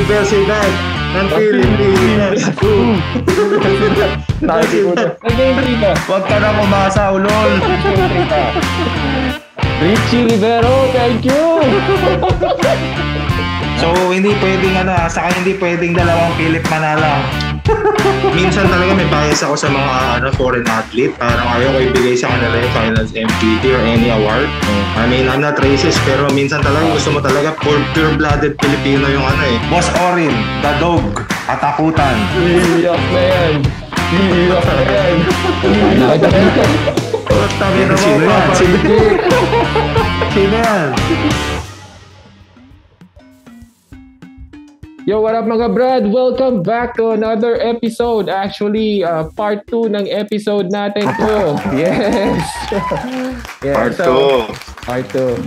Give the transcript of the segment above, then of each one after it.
Universidad ng Pilipinas. Huwag ka na kumasa, ulol. Richie Rivero, thank you! So, hindi pwedeng saka hindi pwedeng dalawang Philip Manala. Minsan talaga may bias ako sa mga foreign athlete. Parang ayaw ko ibigay sa kanila yung finals MVP or any award. I mean, I'm not racist, pero minsan talaga gusto mo talaga pure-blooded Filipino yung Boss Orin, the dog, katakutan. Iiyak na yan. Iiyak na yan. Sino yan? Sino yan? Yo, what up mga brad? Welcome back to another episode. Actually, part 2 ng episode natin to. Yes. Yeah, Part 2.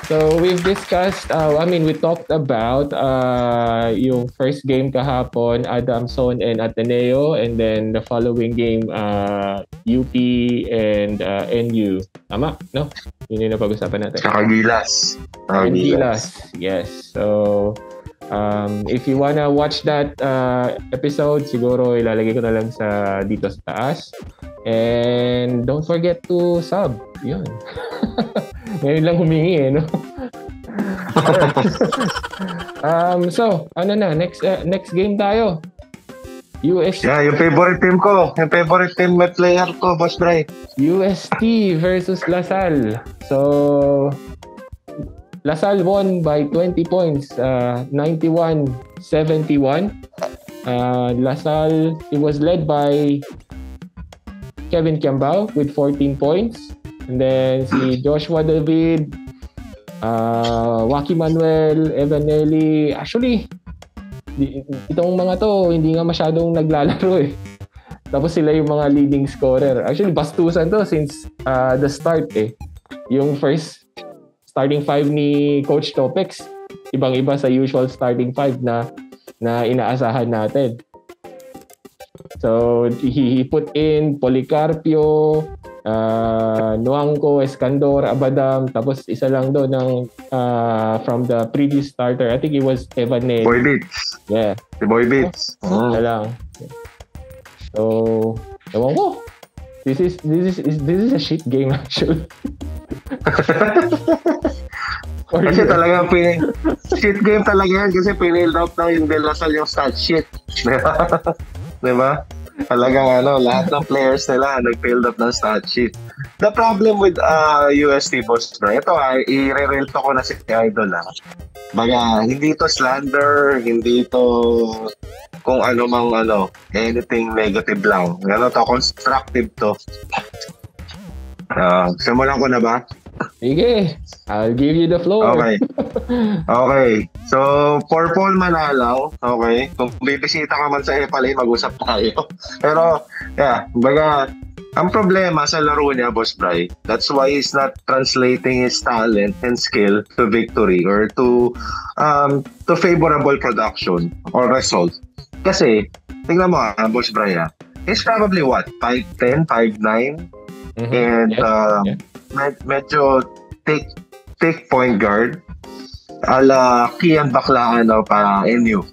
So, we've discussed, we talked about yung first game kahapon, Adamson and Ateneo, and then the following game, UP and NU. Tama? No? Yun yung napag-usapan natin. Gilas. Yes. So, if you wanna watch that episode, siguro ilalagay ko na lang dito sa taas. And don't forget to sub. Yun. Ngayon lang humingi no? So, next game tayo. UST. Yeah, yung favorite team ko. Yung favorite team may player ko, Boss Bray. UST versus LaSalle. So, LaSalle won by 20 points, 91-71. LaSalle, it was led by Kevin Kiambao with 14 points. And then si Joshua David, Waki Manuel, Evanelli. Actually, itong mga to, hindi nga masyadong naglalaro eh. Tapos sila yung mga leading scorer. Actually, bastusan to since the start eh. Yung first starting 5 ni Coach Topex, ibang-iba sa usual starting 5 na inaasahan natin. So, he put in Policarpio, Nuangco, Escandor, Abadam, tapos isa lang doon ng from the previous starter. I think it was Evanelli. Boy Beats. Yeah. Si Boy Beats. Isa lang. So, ewan ko. This is a shit game actually. Kasi talaga shit game talaga yan kasi pinail out lang yung De La Salle yung stat shit. Diba? Talagang lahat ng players nila nag-failed up ng stat sheet. The problem with UST Boss Bro, ito i-re-relto ko na si Idol Baga, hindi to slander, hindi to kung ano mang anything negative lang. Constructive to. Simulan ko na ba? Sige, I'll give you the floor. Okay. So, for Paul Manalaw, okay, kung bibisita ka man sa FLA, mag-usap tayo. Pero, baga, ang problema sa laro niya, Boss Bry, that's why he's not translating his talent and skill to victory or to favorable production or result. Kasi, tingnan mo Boss Bry, he's probably 5'10", 5'9", and medyo take point guard ala Kian Baklaan pa NU.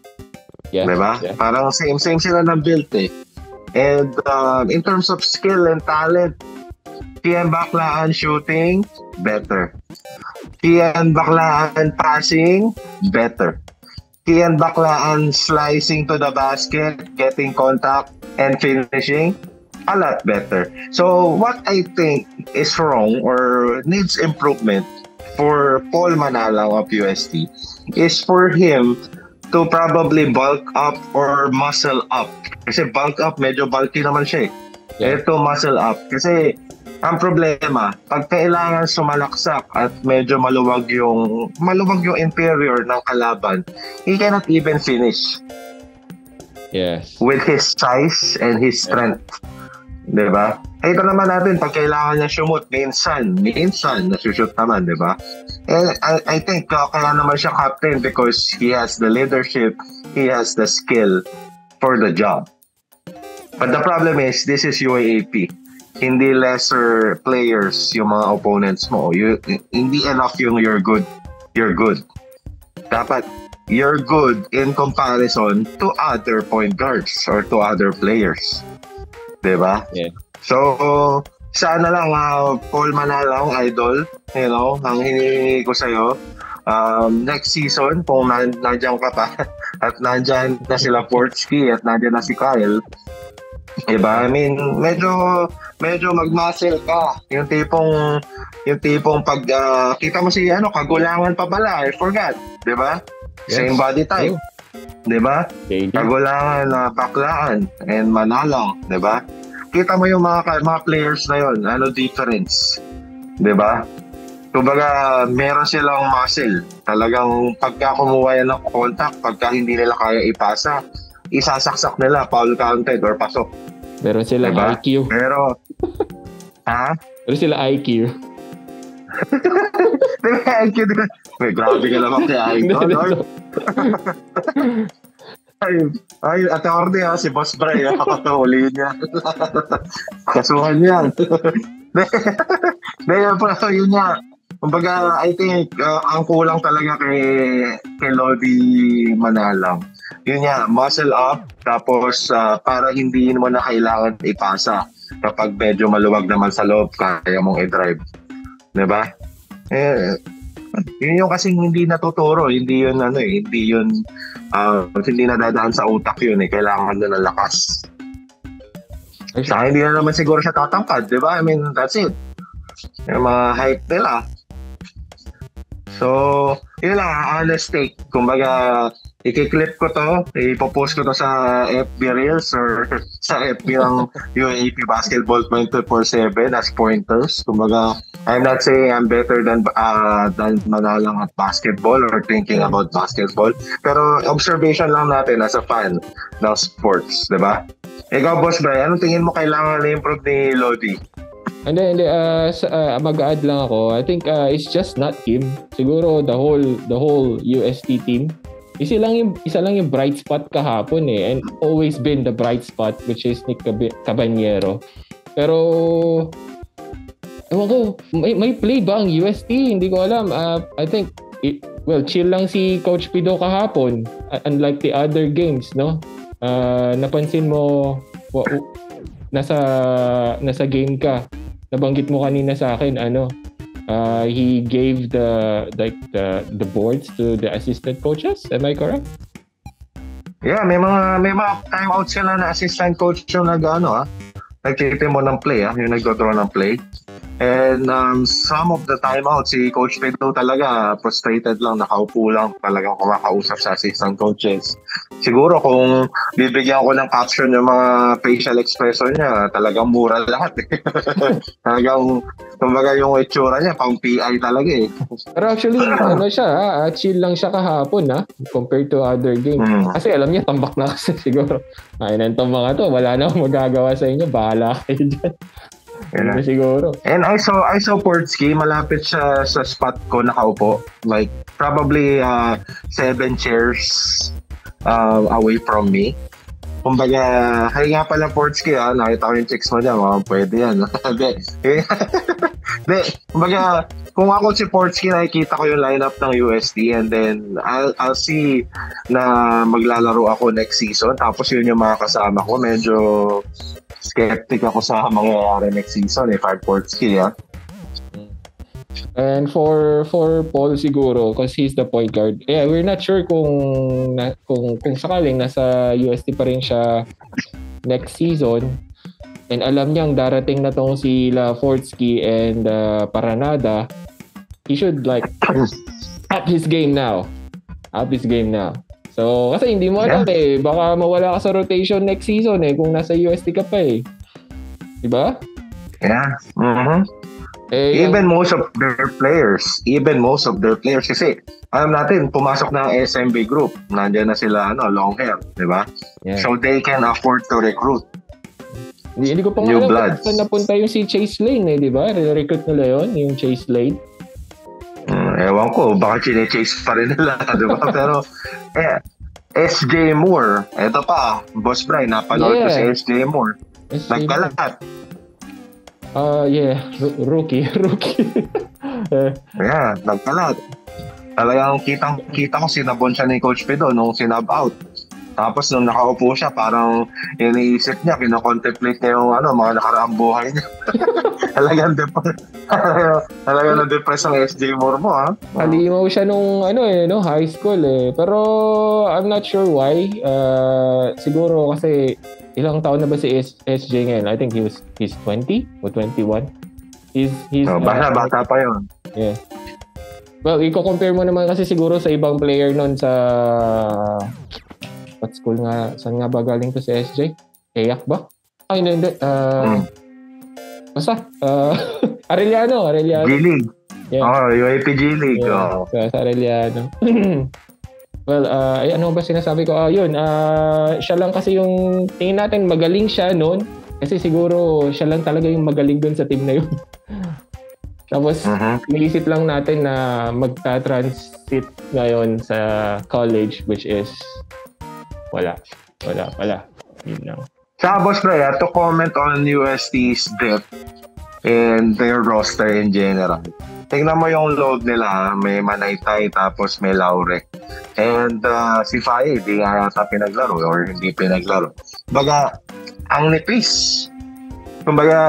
Diba? Yeah. Parang same sila ng build eh. And in terms of skill and talent, Kian Baklaan shooting, better. Kian Baklaan passing, better. Kian Baklaan slicing to the basket, getting contact and finishing, a lot better. So what I think is wrong or needs improvement for Paul Manalaw of UST is for him to probably bulk up or muscle up. Kasi bulk up, medyo bulky naman siya eh. Ito muscle up. Kasi ang problema, pag kailangan sumalaksak at medyo maluwag yung interior ng kalaban, he cannot even finish. Yes. With his size and his strength. Diba? Ito naman natin, pag kailangan niya shoot, minsan, nasushoot naman, diba? And I think kaya naman siya captain because he has the leadership, he has the skill for the job. But the problem is, this is UAAP. Hindi lesser players yung mga opponents mo. Hindi enough yung you're good. Dapat you're good in comparison to other point guards or to other players. Diba? Yeah. So, sana lang, Paul Manalang, idol, ang hinihingi ko sa'yo, next season, kung nandiyan ka pa, at nandiyan na sila Portsky, at nandiyan na si Kyle, diba? I mean, medyo mag-muscle ka. Yung tipong pag, kita mo si, Kagulangan pa pala, I forgot, diba? Yes. Same body type. Diba? Kagulangan, Baklaan, and Manalang, diba? Kita mo yung mga players na yun, difference. Diba? Kumbaga, meron silang muscle. Talagang pagka kumuha yan ng contact, pagka hindi nila kaya ipasa, isasaksak nila, foul counted or pasok. Meron silang diba? IQ. Pero, Meron silang IQ. IQ din. May grabe ka naman kaya IQ, Lord. Ay, attorney si Boss Bray, ulihin niya. Kasuhan yan. Yun nga. Kumbaga, I think, ang kulang talaga kay Lodi Manalang. Yun nga, muscle up, tapos para hindi mo na kailangan ipasa. Kapag medyo maluwag naman sa loob, kaya mong i-drive. Diba? Yun yung kasing hindi natuturo, hindi yun hindi nadadaan sa utak yun kailangan doon ng lakas. Saka hindi na naman siguro siya tatangkad, di ba? I mean, that's it. Yung mga height nila. So, yun lang, honest take. Kumbaga, i-clip ko to, ipopost ko to sa FB Reels or sa FB ng UAAP Basketball 24/7 as pointers. Kumbaga, I'm not saying I'm better than Manalang at basketball or thinking about basketball. Pero observation lang natin as a fan ng sports, di ba? Ikaw, Boss Bray, anong tingin mo kailangan na-improve ni Lodi? Hindi. Mag-add lang ako. I think it's just not him. Siguro the whole UST team. Isa lang yung bright spot kahapon and always been the bright spot, which is Nick Cabañero. Pero ewan ko, may play ba ang UST? Hindi ko alam. I think chill lang si Coach Pido kahapon, unlike the other games, no? Napansin mo nasa game ka. Nabanggit mo kanina sa akin he gave the boards to the assistant coaches. Am I correct? Yeah, may mga timeouts sila na assistant coach yung nagtitip mo ng play, yung nagdodraw ng play. And some of the timeouts, si Coach Pedro talaga frustrated lang, nakaupo lang, talagang kumakausap sa assistant coaches. Siguro kung bibigyan ko ng caption yung mga facial expression niya, talagang mura lahat. Talagang, kumbaga yung itsura niya, pang PI talaga Pero actually, chill lang siya kahapon compared to other games. Kasi alam niya, tambak na kasi siguro. Ay, nantong mga to, wala na akong magagawa sa inyo, bahala kayo dyan. Yeah. Siguro. And I saw Portsky, malapit siya sa spot ko nakaupo. Like, probably 7 chairs away from me. Kumbaga, hay nga pala Portsky, nakita ko yung chicks mo dyan, pwede yan. Kumbaga, kung ako si Portsky, nakikita ko yung lineup ng UST and then I'll see na maglalaro ako next season. Tapos yun yung mga kasama ko. Medyo skeptic ako sa mangyayari next season if I'm Portsky, And for Paul siguro, because he's the point guard. Yeah, we're not sure kung sakaling nasa UST pa rin siya next season. And alam niyang darating na tong sila Portsky and Paranada. He should up his game now. So, kasi hindi mo alam baka mawala ka sa rotation next season kung nasa UST ka pa Diba? Yeah. Mm-hmm. Even most of their players kasi alam natin, pumasok na ang SMB group. Nandiyan na sila, long hair, diba? Yeah. So they can afford to recruit. Hindi ko pa new bloods. Saan napunta yung si Chase Lane, diba? Recruit nila yun, yung Chase Lane. Ewan ko, baka chine-chase pa rin nila, diba? Pero, SJ Moore, eto pa, Boss Bray, napanood ko si SJ Moore. Nagkalat. Rookie. Nagkalat. Talagang kita ko sinabon siya ni Coach Pido nung sinab out. Tapos nung nakaupo siya, parang iniisip niya, kinocontemplate niya yung mga nakaraang buhay niya. Talagang na-depress ang SJ Moore mo, ha? Halimaw siya nung high school eh. Pero I'm not sure why. Siguro kasi ilang taon na ba si SJ ngayon? I think he's 20 o 21. Bata pa yun. Yeah. Well, i-compare mo naman kasi siguro sa ibang player nun sa what school nga? Saan nga ba galing to si SJ? Kayak ba? Ay, hindi. Basta. Arellano. G-League. Yeah. UAP G-League. Yeah, sa Arellano. Well, ano ba sinasabi ko? Yun. Siya lang kasi yung tingin natin magaling siya noon. Kasi siguro siya lang talaga yung magaling dun sa team na yun. Tapos, iniisip lang natin na magta-transit ngayon sa college, which is wala pala. Yun lang. Sa boss bro, to comment on UST's depth and their roster in general. Tingnan mo yung load nila, may Manaytay tapos may Laure. And si Faye, hindi nga yata pinaglaro or hindi pinaglaro. Baga, ang nipis. Kumbaga,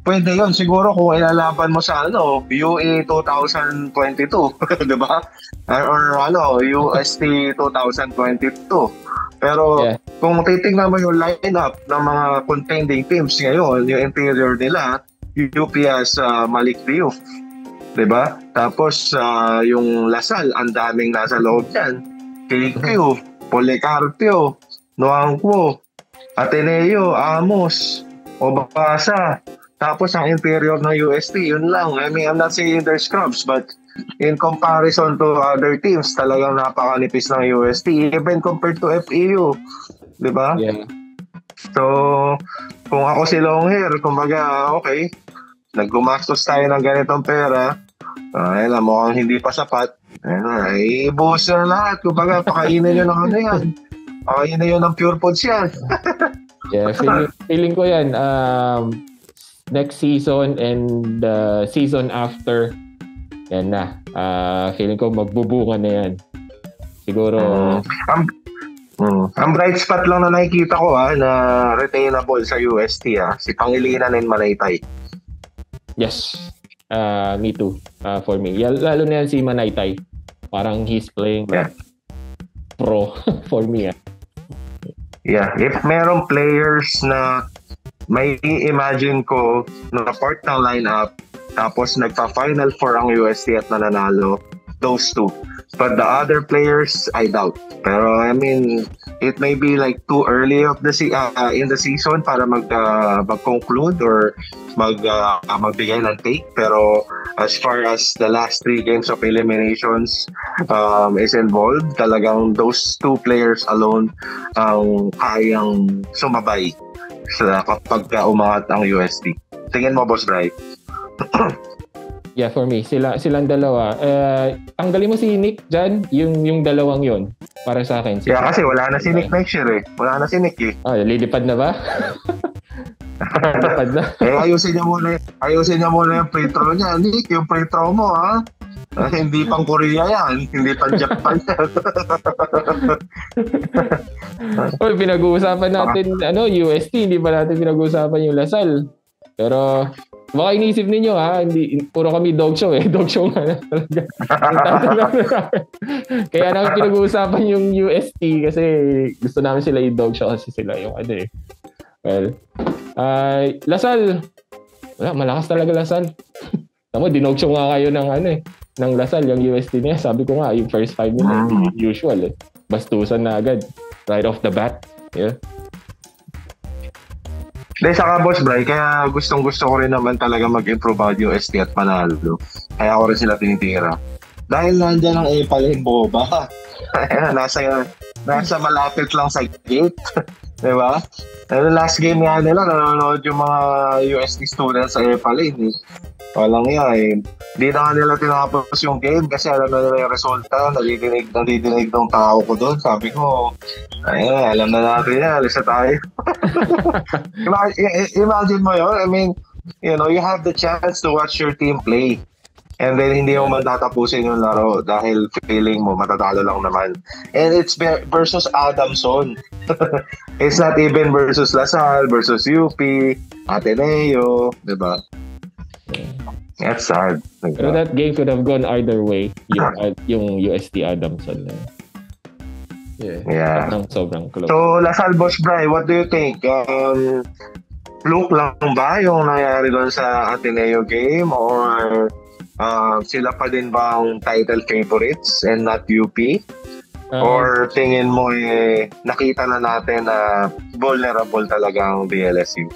pwede yun siguro kung ilalaban mo sa UE 2022, di ba? Or UST 2022. Pero kung titingnan mo yung lineup ng mga contending teams ngayon, yung interior nila, UP has Malik Diouf, di ba? Tapos yung Lasal, ang daming nasa loob yan. KQ, Policarpio, Noangco, Ateneo, Amos, Obasa. Tapos ang interior ng UST, yun lang. I mean, I'm not saying they're scrubs, but in comparison to other teams, talagang napakanipis ng UST, even compared to FEU. Di ba? Yeah. So, kung ako si Longhair, kumbaga, okay, naggumastos tayo ng ganitong pera, ayun, mukhang hindi pa sapat, ibuhos na lahat. Kumbaga, pakainin nyo ng yan. Pakainin nyo ng pure foods yan. Yeah, feeling ko yan. Next season and the season after, yan na. Feeling ko magbubunga na yan. Siguro. Ang bright spot lang na nakikita ko na retainable sa UST si Pangilinan and Manaytay. Yes. Me too. For me. Lalo na yan si Manaytay. Parang he's playing pro for me. Yeah. If merong players na may imagine ko na part ng lineup tapos nagpa-final four ang UST at nananalo, those two. But the other players, I doubt. Pero I mean, it may be like too early of the in the season para mag-conclude or magbigay ng take. Pero as far as the last 3 games of eliminations is involved, talagang those 2 players alone ang kayang sumabay sa kapag umangat ang UST. Tingin mo, Boss Bry? Yeah, for me, silang dalawa. Tanggalin mo si Nick dyan, yung dalawang yon para sa akin. Kaya kasi wala na si Nick next year eh. Wala na si Nick eh. Lilipad na ba? Lilipad na. Ayusin niya muna yung free throw niya. Nick, yung free throw mo hindi pang Korea yan. Hindi pang Japan yan. Pinag-uusapan natin UST, hindi pa natin pinag-uusapan yung Lasal. Pero baka inisip ninyo hindi puro kami dog show dog show nga talaga. Kaya namin pinag-uusapan yung UST kasi gusto namin sila i-dog show kasi sila yung Well, Lasal, wala, malakas talaga Lasal. Tama, dinog show nga kayo ng Lasal, yung UST niya. Sabi ko nga, yung first 5 minutes, usual bastusan na agad right off the bat. Yeah. Dahil saka Boss Bry, kaya gustong-gusto ko rin naman talaga mag-improve out UST at Manalo. Kaya ako rin sila tinitira. Dahil nandyan ang Epal boba. nasa malapit lang sa gate. Diba? Last game nga nila, nanonood yung mga UST students sa Epal. Walang yan Di na nga nila tinapos yung game kasi alam na nila yung resulta. Nadidinig ng tao ko doon. Sabi ko, alam na natin yan. Alisa tayo. Imagine mo yun. I mean, you have the chance to watch your team play. And then hindi mo matatapusin yung laro dahil feeling mo matatalo lang naman. And it's versus Adamson. It's not even versus Lasal, versus UP, Ateneo, di ba? That's sad. Pero that game could have gone either way. Yung UST Adamson. Yeah. Sobrang close. So, Lasal, Boss Bri, what do you think? Fluke lang ba yung nangyari doon sa Ateneo game? Or sila pa din ba ang title favorites and not UP? Or tingin mo nakita na natin na vulnerable talaga ang DLSU?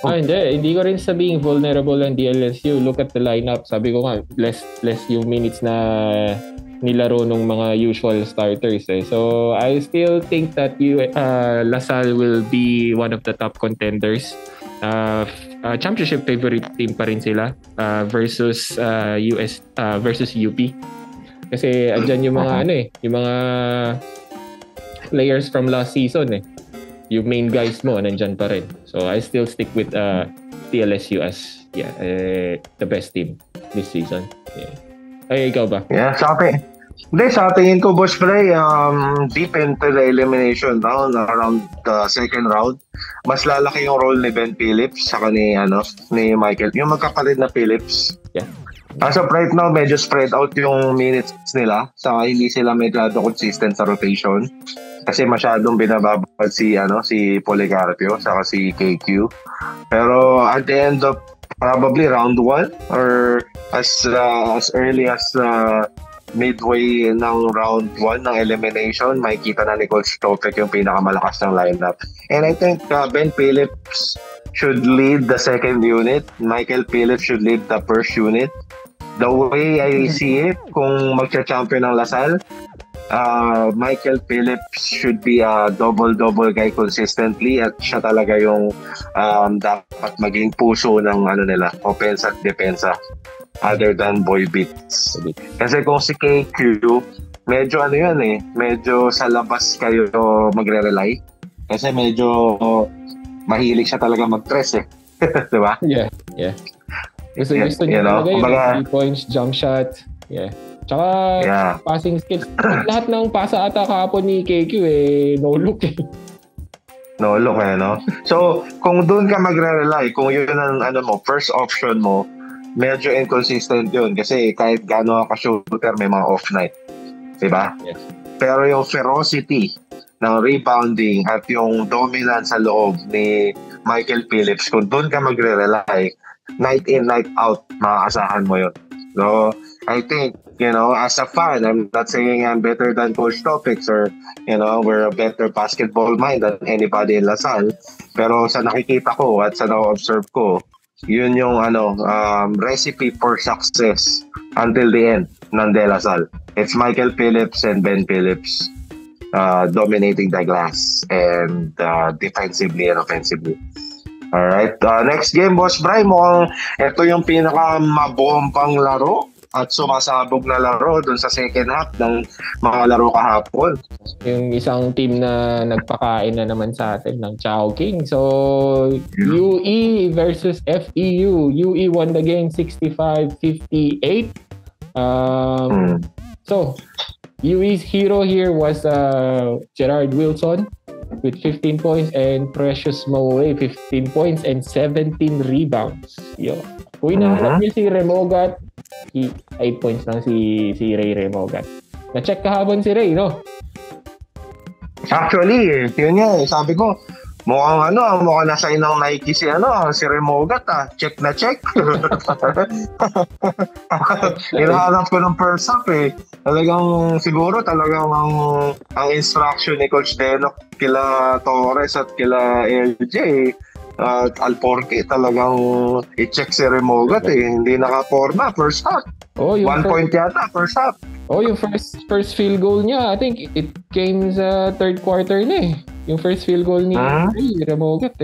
Hindi ko rin sabing vulnerable ang DLSU. Look at the lineup. Sabi ko nga, less yung minutes na nilaro ng mga usual starters. So, I still think that Lasal will be one of the top contenders. Championship favorite team pa rin sila versus versus UP. Kasi andyan yung mga yung mga players from last season Yung main guys mo nandyan pa rin. So I still stick with TLSU as the best team this season. Ay, ikaw ba? Yeah, sa tingin ko, Boss Bri, deep into the elimination round, around the second round, mas lalaki yung role ni Ben Phillips saka ni Michael. Yung magkapatid na Phillips. Yeah. As of right now, medyo spread out yung minutes nila. Saka hindi sila medyo consistent sa rotation. Kasi masyadong binababad si Policarpio saka si KQ. Pero at the end of probably round 1 or as early as midway ng round 1 ng elimination, makikita na ni Coach Topek yung pinakamalakas ng lineup. And I think Ben Phillips should lead the second unit. Michael Phillips should lead the first unit. The way I see it, kung magcha-champion ng Lasal, Michael Phillips should be a double-double guy consistently at siya talaga yung dapat maging puso ng nila, offense at depensa other than Boy Beats. Kasi kung si KQ, medyo medyo sa labas kayo magre-rely. Kasi medyo mahilig siya talaga mag-stress di ba? Yeah. Gusto niya talaga yung 3 points, jump shot. Yeah. Tsaka passing skills. Lahat ng pasa ata kahapon ni KQ no look No look no? So, kung doon ka magre-rely, kung yun ang first option mo, medyo inconsistent yun. Kasi kahit gaano ka shooter, may mga off night. Diba? Yes. Pero yung ferocity ng rebounding at yung dominance sa loob ni Michael Phillips, kung doon ka magre-rely, night in, night out, makakasahan mo yun. So, I think, as a fan, I'm not saying I'm better than Coach Topics or, we're a better basketball mind than anybody in Lasal. Pero sa nakikita ko at sa na-observe ko, yun yung recipe for success until the end ng De La Salle. It's Michael Phillips and Ben Phillips dominating the glass and defensively and offensively. Alright, next game, Boss Bri, mukhang ito yung pinaka-mabompang laro at sumasabog na laro dun sa second half ng mga laro kahapon. Yung isang team na nagpakain na naman sa atin ng Chowking. So, UE versus FEU. UE won the game 65-58. So, UE's hero here was Gerard Wilson with 15 points and Precious Moe 15 points and 17 rebounds. Kung hinahanap niyo si Remogat, 8 points lang si Ray Remogat. Na-check kahapon si Ray, no? Actually, yun nga, sabi ko, mukhang nasa inang Nike si Remogat, check na check. Hinahanap ko ng first half Talagang ang instruction ni Coach Denok kila Torres at kila LJ at Alporque talagang i-check si Remogat hindi nakaporma first half. 1 point yata first half. Yung first field goal niya, I think it came sa third quarter na yung first field goal ni Remogat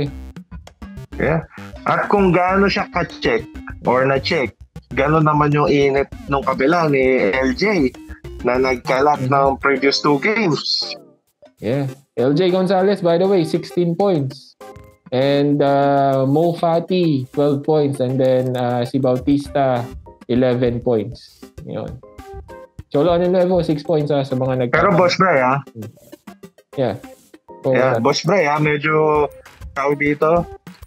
Yeah. At kung gaano siya ka-check or na-check, gano'n naman yung init nung kabila ni LJ na nagkalat ng previous 2 games. Yeah. LJ Gonzalez, by the way, 16 points. And Mo Fati, 12 points. And then si Bautista, 11 points. Yun. Cholo Nuevo, 6 points sa mga Pero Boss Bray, ha? Yeah. Boss Bray, ha? Medyo,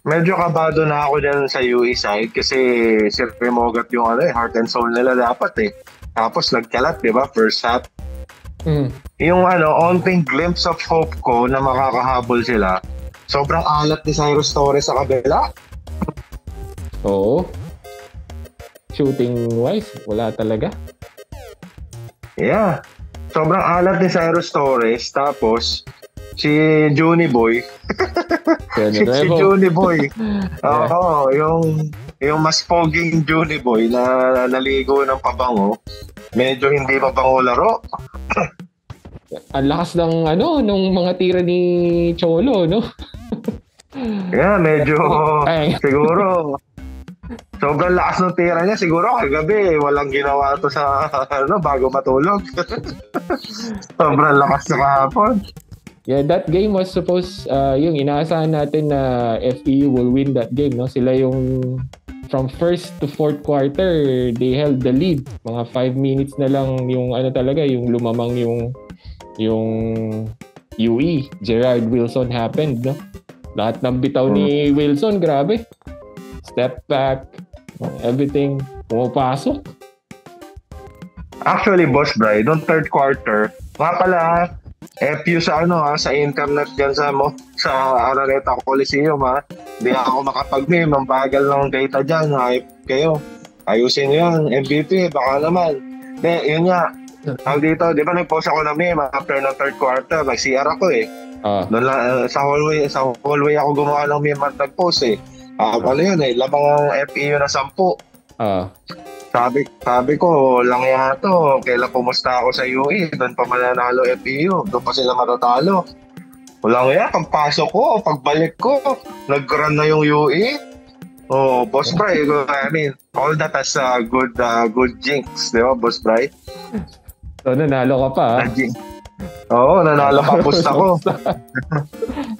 medyo kabado na ako dyan sa UE side kasi si Remogat yung heart and soul nila dapat Tapos nagkalat, di ba? First half. Yung onting glimpse of hope ko na makakahabol sila, sobrang alat ni Cyrus Torres sa kabila. Oo. Shooting-wise, wala talaga. Yeah. Sobrang alat ni Cyrus Torres. Tapos, si Juni Boy. si Juni Boy. Oo, yung mas poging Juni Boy na naligo ng pabango. Medyo hindi pabango laro. Ang lakas ng nung mga tira ni Cholo, no? Yeah, medyo siguro sobrang lakas ng tira niya. Siguro kagabi walang ginawa to sa bago matulog. Sobrang lakas na kahapon. Yeah, that game was supposed yung inaasahan natin na FEU will win that game, no? Sila yung from first to fourth quarter, they held the lead. Mga 5 minutes na lang yung talaga, yung lumamang yung UE. Gerard Wilson happened, no? Lahat ng bitaw ni Wilson, grabe. Step back, everything pumapasok. Actually, Boss Bray, noong third quarter, pala, FU sa sa internet dyan sa Araneta Coliseum, Hindi ako makapag-meme, ang bagal ng data dyan, hype kayo. Ayusin nyo yan, MVP, baka naman. Yun nga, dito, di ba nag-post ako na meme after ng third quarter, nag-CR ako Doon lang, sa hallway ako gumawa ng meme at nag-post lamang ang FEU na 10. Sabi ko, lang yato, kailan pumusta ako sa UE, doon pa mananalo FEU, doon pa sila matatalo. Walang pagpasok ko, pagbalik ko, nag-run na yung UE. Oh, Boss Bray, I mean, all that as a good jinx, di ba, Boss Bray? So, nanalo ka pa, Oo, nanalo kapusta ko.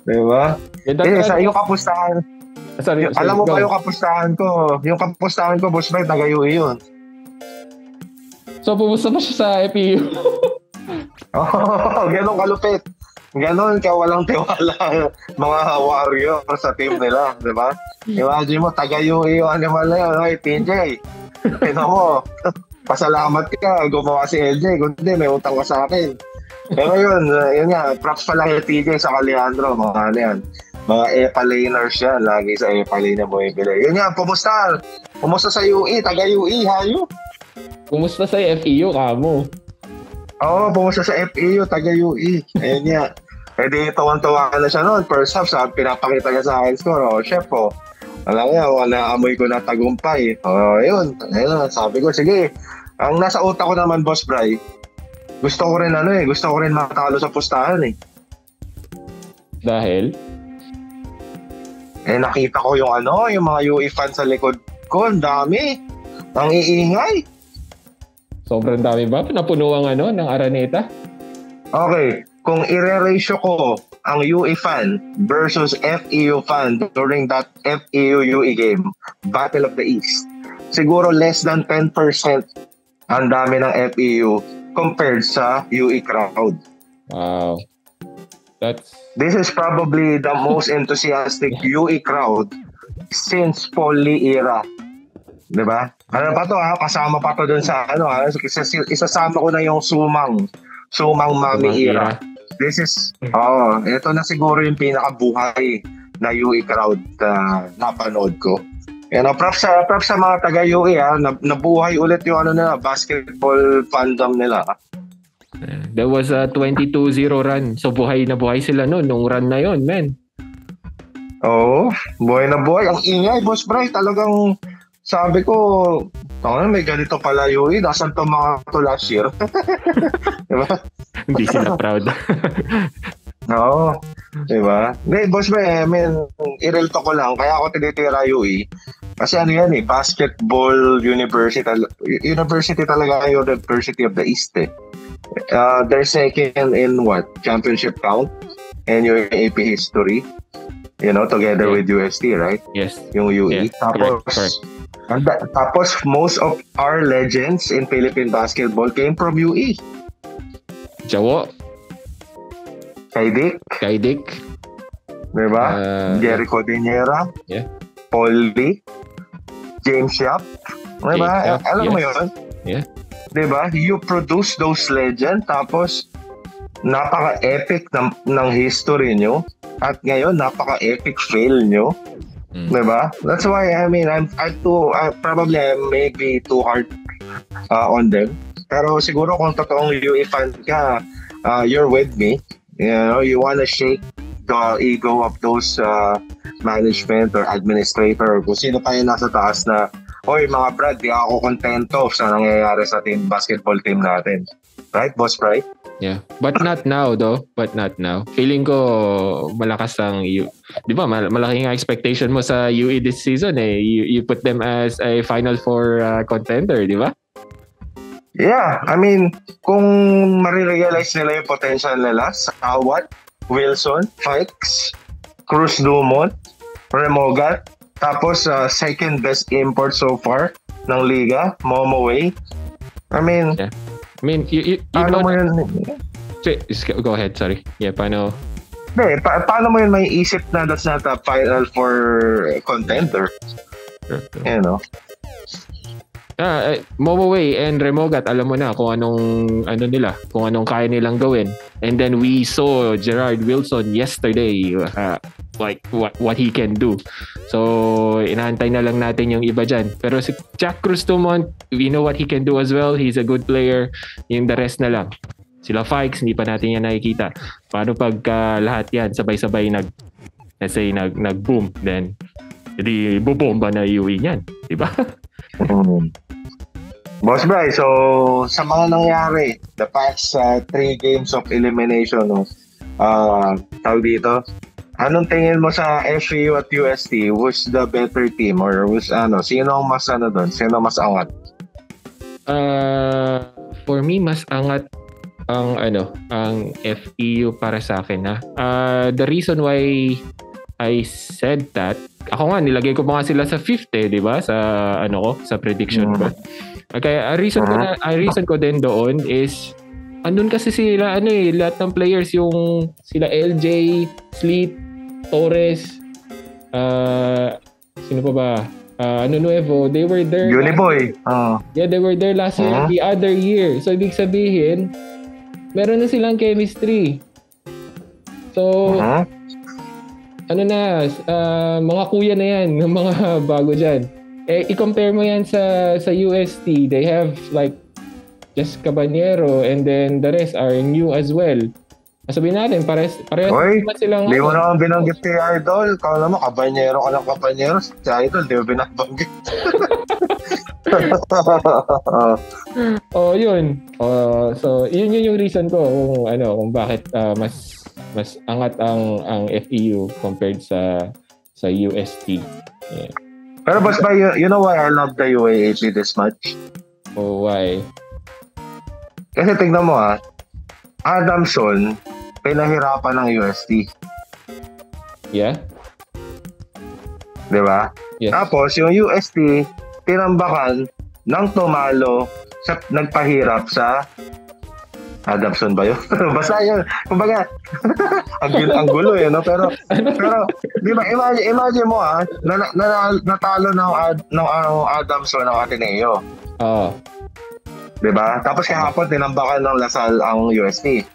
Di ba? Sa yung kapustahan, sorry, alam mo ba yung kapustahan ko? Yung kapustahan ko, Boss Bray, taga-UE yun. So, pumusta mo siya sa FEU? Ganun kalupit. Ganon ka walang tiwala mga warrior sa team nila, di ba? Imagine mo, taga-UE yung animal na yun. Hey, TJ, mo, pasalamat ka, gumawa si LJ, kundi may utang ka sa akin. Pero yun nga, props pala kay TJ sa Leandro, mga yan. Mga EPA laners yan, lagi sa EPA lane na bumibili. Yun nga, pumusta sa UE, taga-UE, hayo? Kumusta sa FEU, kamo? Oo, pumusta sa FEU, taga-UE. Ayun nga. Pwede tuwang-tuwa na siya noon. First half, pinapakita niya sa akin score. Chef, alam niya, naamoy ko na tagumpay. Yun. Ayun, sabi ko, sige. Ang nasa utak ko naman, Boss Bray, gusto ko rin matalo sa pustahan Dahil? Nakita ko yung mga UE fans sa likod ko. Ang dami. Ang iingay. Sobrang dami ba? Napuno ang ng Araneta? Okay. Kung ire-ratio ko ang UE fan versus FEU fan during that FEU-UE game, Battle of the East, siguro less than 10% ang dami ng FEU compared sa UE crowd. Wow. This is probably the most enthusiastic UE crowd since Paul Lee era. Diba? Ano pa to kasama pa to dun sa isasama ko na yung Sumang Mami era. This is ito na siguro yung pinakabuhay na UE crowd na napanood ko. Props sa mga taga-UE nabuhay ulit yung basketball fandom nila. There was a 22-0 run. So buhay na buhay sila nung run na yon, man. Oo, buhay na buhay. Ang ingay, Boss Bray, talagang sabi ko, may ganito pala UE. Nasaan to mga to last year? Diba? Hindi sila proud. Oo. Diba? Boss Bray, i-relto ko lang. Kaya ako tinitira UE. Kasi basketball university talaga yung University of the East they're second in championship count and yung AP history. Together with UST, right? Yes. Yung UE. Yes. Tapos, correct. Tapos, most of our legends in Philippine basketball came from UE. Jawo. Kay Dick. Diba? Jericho Diniera. Yeah. Paul Lee. James Yap. Diba? Alam mo yun? Yeah. Diba? You produce those legends, tapos napaka-epic ng history nyo, at ngayon napaka-epic fail nyo. Diba? That's why, I mean, I'm probably maybe too hard on them. Pero siguro kung totoong UE fan ka, you're with me. You know, you wanna shake the ego of those management or administrator or kung sino pa yung nasa taas na, oy mga Brad, di ako kontento sa nangyayari sa basketball team natin. Right, Boss Bright? Yeah. But not now, though. But not now. Feeling ko malakas ang di ba, malaking expectation mo sa UE this season eh. You put them as a Final Four contender, di ba? Yeah. I mean, kung marirealize nila yung potential nila sa Wilson, Fikes, Cruz Dumont, Remogat, tapos second best import so far ng liga, Momo Way. I mean, yeah. I mean, you paano mo yun? Go ahead, sorry. Yeah, paano? Paano mo yun may isip na that's not a Final Four contender? You know? Momo Way and Remogat, alam mo na kung anong kaya nilang gawin. And then we saw Gerard Wilson yesterday, like what he can do. So inaantay na lang natin yung iba dyan. Pero si Jack Cruz Dumont, we know what he can do as well. He's a good player. Yung the rest na lang. Sila Fikes, hindi pa natin yan nakikita. Paano pag lahat yan sabay-sabay nag-boom, then hindi bubomba na UE yan, di ba? Boss Bry, so sa mga nangyari the past 3 games of elimination, tawag dito, anong tingin mo sa FEU at UST? Who's the better team? Or sino mas doon? Sino mas angat? For me, mas angat ang FEU para sa akin. The reason why I said that, ako nga nilagay ko pa nga sila sa 5th di ba? Sa prediction ko. Kaya reason ko din doon is andun kasi sila lahat ng players, yung sila LJ, Sleep, Torres, sino pa ba? Nuevo, they were there. Uniboy. Yeah, they were there last year, the other year. So ibig sabihin, meron na silang chemistry. So mga kuya na yan, ng mga bago dyan. I-compare mo yan sa UST. They have like just Cabanero and then the rest are new as well. Sabihin natin, parehas naman silang Hindi mo naman binanggit si Idol. Kau naman, Cabanero ka ng Cabanero. Si Idol, di mo binabanggit. Yun. So, yun yung reason ko kung bakit mas angat ang FEU compared sa UST. Yeah. Pero boss ba, you know why I love the UAAP this much? Oh, why? Kasi tignan mo Adamson, pinahirapan ng UST. Yeah? Diba? Yes. Tapos, yung UST, tinambakan ng tumalo sa nagpahirap sa Adamson ba yun? Basta yun. Kumbaga, ang gulo no? Pero, di ba, imagine mo natalo ng Adamson ng Ateneo. Oo. Di ba? Tapos kahapon, tinambakan ng Lasal ang UST.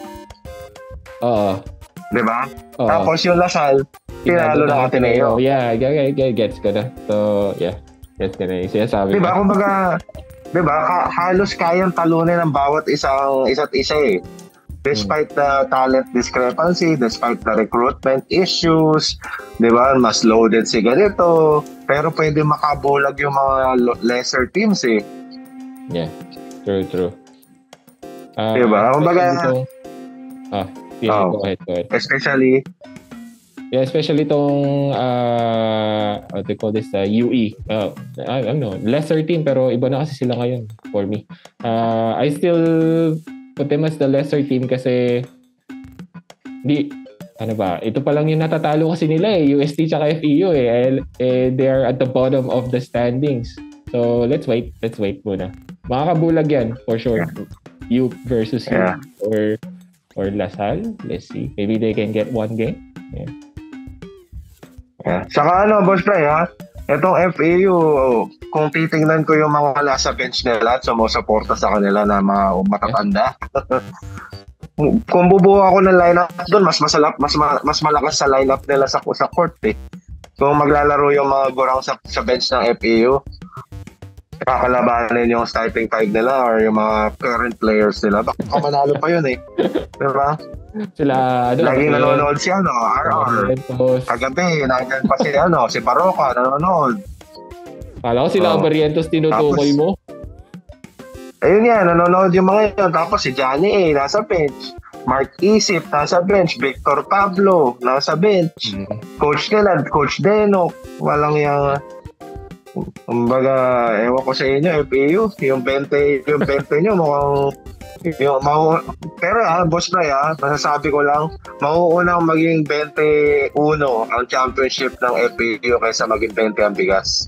Oo. Di ba? Tapos yung Lasal, tinalo ng Ateneo. Yeah, gets ko na. So, yeah. Gets ko na. Sinasabi di ba? Kumbaga, diba? Halos kayang talunin ng bawat isa't isa Despite the talent discrepancy, despite the recruitment issues, diba? Mas loaded si ganito. Pero pwede makabulag yung mga lesser teams Yeah, true. Diba? Kumbaga, go ahead. Especially itong what they call this, UE. I don't know, lesser team pero iba na kasi sila ngayon for me. I still put them as the lesser team kasi ito pa lang yung natatalo kasi nila UST tsaka FEU they are at the bottom of the standings. So, let's wait muna. Makakabulag yan, for sure. You versus you. Or Lasal. Let's see. Maybe they can get one game. Saka Boss Bray, itong FAU, kung titingnan ko yung mga nasa bench nila at sumusuporta sa kanila na mga matatanda, kung bubuo ako ng lineup doon, mas malakas sa lineup nila sa court eh. Kung maglalaro yung mga gurang sa bench ng FAU, kakalabanin yung starting five nila or yung mga current players nila, baka manalo pa yun eh. Diba? Sila, laging nanonood si RR. Kagabi, nandiyan pa si Baroka, nanonood. Kala ko sila Barrientos tinutukoy mo. Ayun yan, nanonood yung mga yun. Tapos si Johnny A, nasa bench. Mark Isip, nasa bench. Victor Pablo, nasa bench. Coach nila, Coach Denok. Walang yung... Kumbaga, ewan ko sa inyo, FAU, yung 20 nyo mukhang... pero Boss Bray, masasabi ko lang, mauunang maging 21 ang championship ng FAU kaysa maging 20 ang bigas.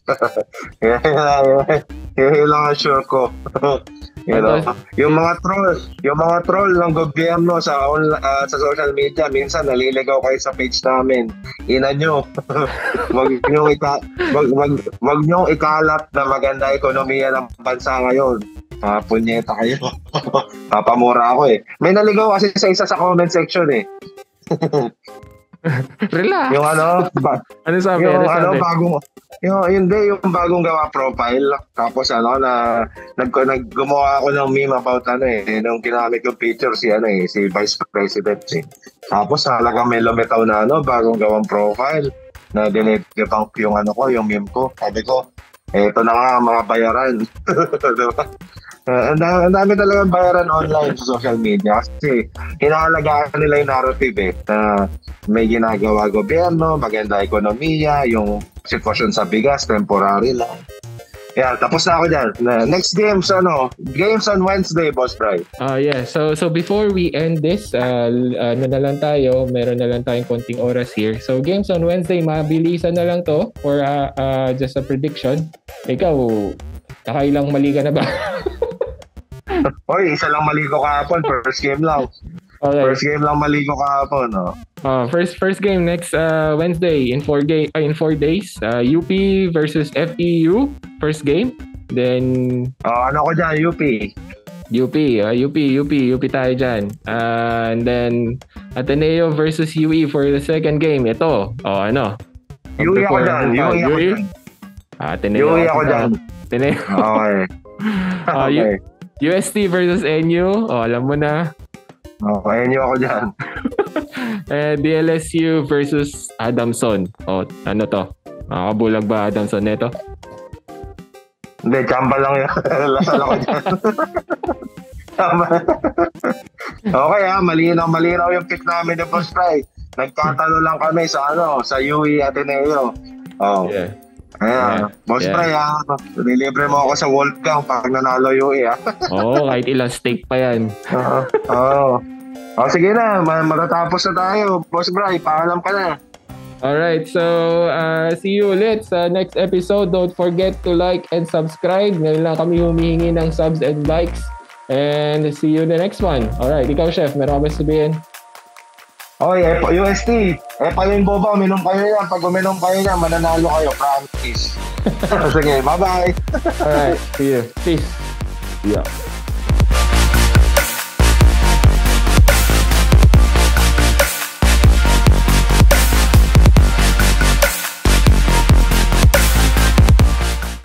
Yun lang ang sure ko. Yung mga troll ng gobyerno sa social media, minsan naliligaw kayo sa page namin. Ina nyo. Wag nyo ikalat na maganda ekonomiya ng bansa ngayon. Punyeta kayo. Papamura ako eh. May naligaw kasi sa isa sa comment section eh. Relax. Yung ano sabi? Yung bagong gawa profile. Tapos gumawa ako ng meme about nung ginamit yung picture si Vice President eh. Tapos talagang may lumitaw na bagong gawang profile na dinedebunk yung yung meme ko. Sabi ko, eto na nga mga bayaran. Diba? Ang dami talagang bayaran online sa social media kasi hinahalagaan nila yung narrative na may ginagawa gobyerno, maganda ekonomiya, yung sitwasyon sa bigas, temporary lang. Tapos na ako dyan. Next games on Wednesday, Boss Bray. So before we end this, meron na lang tayong konting oras here. So games on Wednesday, mabilisan na lang to for just a prediction. Ikaw, nakailang mali ka na ba? Oy, isa lang mali ko kahapon. First game lang. Okay. First game lang mali ko kahapon. First game next Wednesday in 4 days. UP versus FEU. First game. Then ko dyan, UP. UP tayo dyan. And then Ateneo versus UE for the second game. Ito. UE ako dyan. Ateneo ako dyan. Ateneo. Okay. UST versus NU. Alam mo na. NU ako dyan. DLSU versus Adamson. Ano to? Makakabulag ba Adamson neto? Hindi, chamba lang yan. Lasal ako dyan. Okay malinaw yung pick namin ni Boss Bray. Nagkatalo lang kami sa UE Ateneo. Yeah. Boss Bray, nilibre mo ako sa Wolfgang pag nanalo UE. Kahit ilang stake pa yan. Sige na, matatapos na tayo. Boss Bray, paalam ka na. Alright, so see you ulit sa next episode. Don't forget to like and subscribe. Ngayon lang kami humihingi ng subs and likes. And see you in the next one. Alright, ikaw Chef, meron ka ba sabihin? UST, yung boba, uminom kayo yan. Pag uminom kayo yan, mananalo kayo, promise. Sige, bye-bye. Alright, see you. Peace. Yeah.